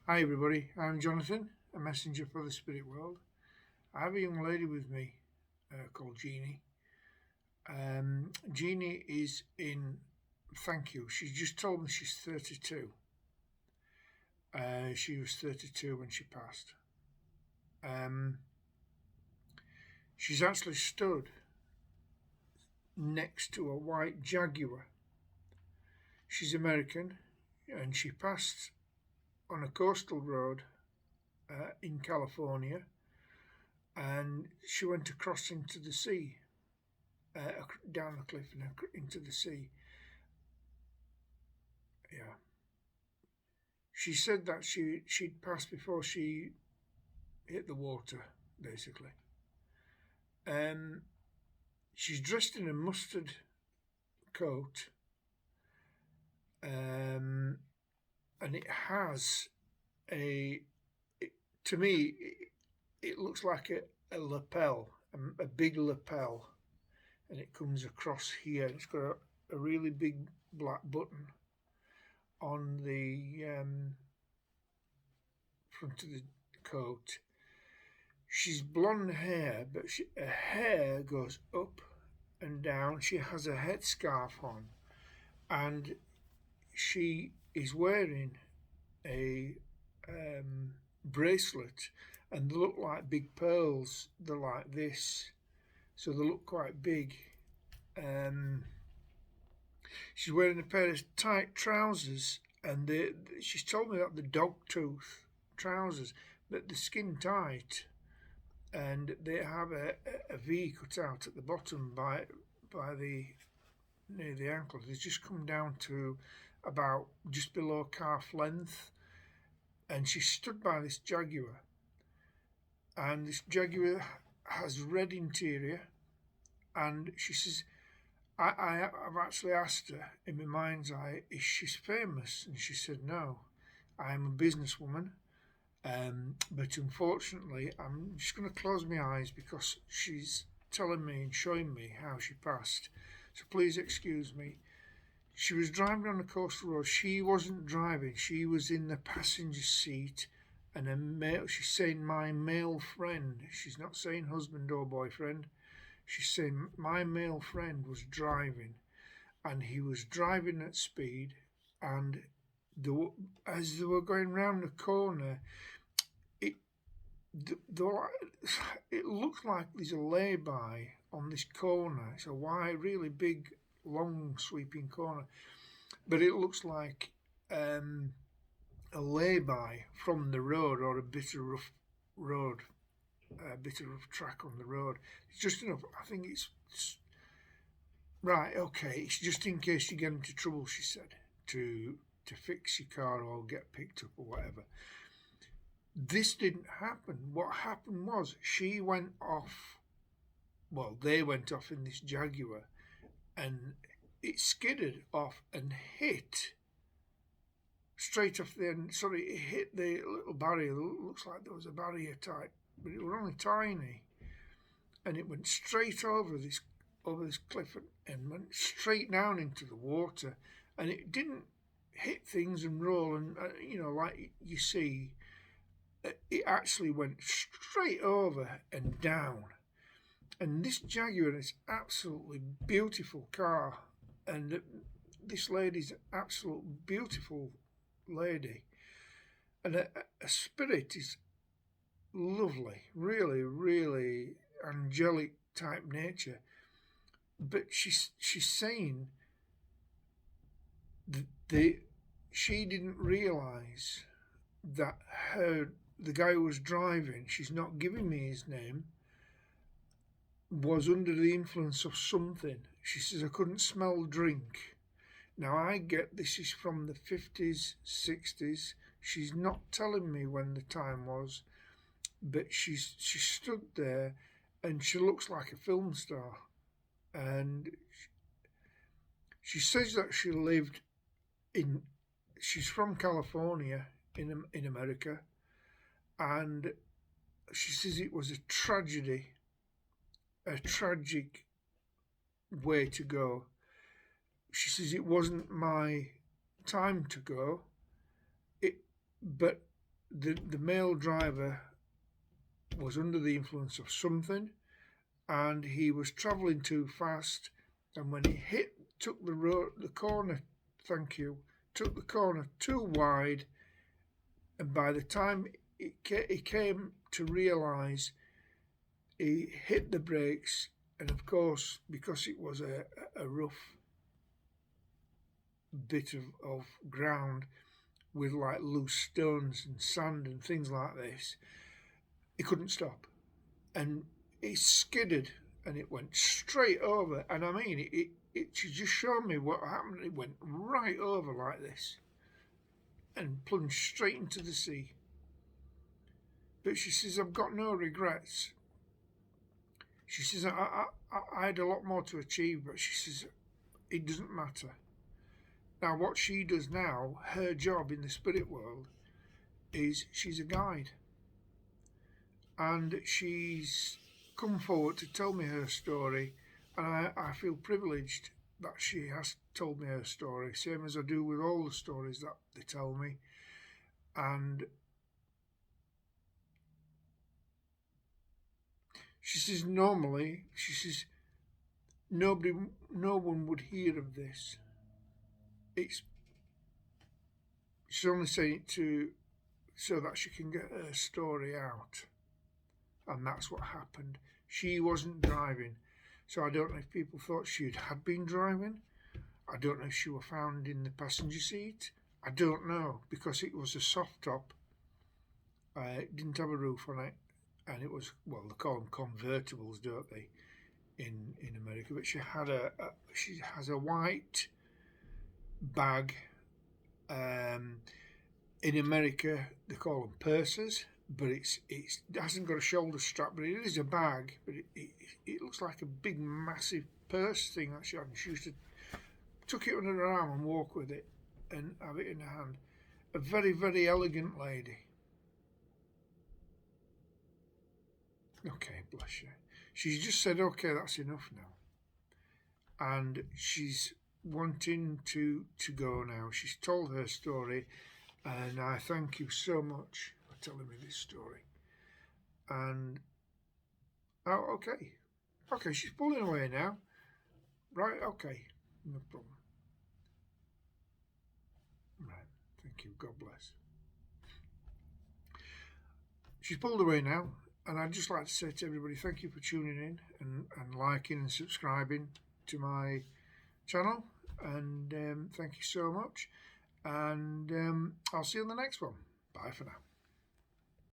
Hi everybody, I'm Jonathan, a messenger for the spirit world. I have a young lady with me called Jeannie. Jeannie is in, thank you, she's just told me she's 32. She was 32 when she passed. Um, she's actually stood next to a white Jaguar. She's American and she passed on a coastal road in California, and she went across into the sea, down a cliff and into the sea. Yeah. She said that she'd passed before she hit the water, basically. Um, she's dressed in a mustard coat, and it has a. It, to me, it looks like a lapel, a big lapel, and it comes across here. It's got a really big black button on the front of the coat. She's blonde hair, but her hair goes up and down. She has a headscarf on, and she is wearing a bracelet, and they look like big pearls. They're like this, so they look quite big. Um, she's wearing a pair of tight trousers, and she's told me that the dog tooth trousers, but the skin tight, and they have a V cut out at the bottom by the near the ankle. They just come down to about just below calf length, and she stood by this Jaguar, and this Jaguar has red interior, and she says, I've actually asked her in my mind's eye, is she famous? And she said, no, I am a businesswoman. But unfortunately, I'm just going to close my eyes because she's telling me and showing me how she passed. So please excuse me. She was driving on the coastal road. She wasn't driving. She was in the passenger seat, and she's saying my male friend. She's not saying husband or boyfriend. She's saying my male friend was driving, and he was driving at speed, and as they were going round the corner, it it looks like there's a lay-by on this corner. It's a wide, really big, long, sweeping corner, but it looks like a lay-by from the road or a bit of rough road, a bit of rough track on the road. It's just enough. I think it's right. Okay, it's just in case you get into trouble, she said, to fix your car or get picked up or whatever. This didn't happen. What happened was she went off. Well, they went off in this Jaguar, and it skidded off and hit straight off the end. Sorry, it hit the little barrier. It looks like there was a barrier type, but it was only tiny, and it went straight over this cliff and went straight down into the water, and it didn't hit things and roll and like you see. It actually went straight over and down. And this Jaguar is absolutely beautiful car, and this lady's an absolute beautiful lady, and a spirit is lovely, really, really angelic type nature. But she's saying that she didn't realise that the guy who was driving, she's not giving me his name, was under the influence of something. She says, I couldn't smell drink. Now I get this is from the 50s, 60s. She's not telling me when the time was, but she stood there and she looks like a film star. And she says that she's from California in America, and she says it was a tragedy, a tragic way to go. She says it wasn't my time to go, but the male driver was under the influence of something, and he was travelling too fast, and when he took the corner, took the corner too wide, and by the time he came to realise, he hit the brakes, and of course, because it was a rough bit of ground with like loose stones and sand and things like this, he couldn't stop, and he skidded, and it went straight over. And I mean, it just showed me what happened. It went right over like this and plunged straight into the sea. But she says, I've got no regrets. She says, I had a lot more to achieve, but she says, it doesn't matter. Now, what she does now, her job in the spirit world, is she's a guide. And she's come forward to tell me her story, and I feel privileged that she has told me her story, same as I do with all the stories that they tell me. And she says normally, no one would hear of this. She's only saying it so that she can get her story out. And that's what happened. She wasn't driving, so I don't know if people thought she had been driving. I don't know if she was found in the passenger seat. I don't know, because it was a soft top. It didn't have a roof on it, and it was, well, they call them convertibles, don't they, in America? But she has a white bag. In America, they call them purses, but it hasn't got a shoulder strap, but it is a bag. But it looks like a big, massive purse thing that she had. She used to tuck it under her arm and walk with it and have it in her hand. A very, very elegant lady. Okay, bless you. She's just said, okay, that's enough now. And she's wanting to go now. She's told her story, and I thank you so much for telling me this story. And, oh, okay. Okay, she's pulling away now. Right, okay. No problem. Right, thank you. God bless. She's pulled away now, and I'd just like to say to everybody, thank you for tuning in and liking and subscribing to my channel. And thank you so much. And I'll see you on the next one. Bye for now.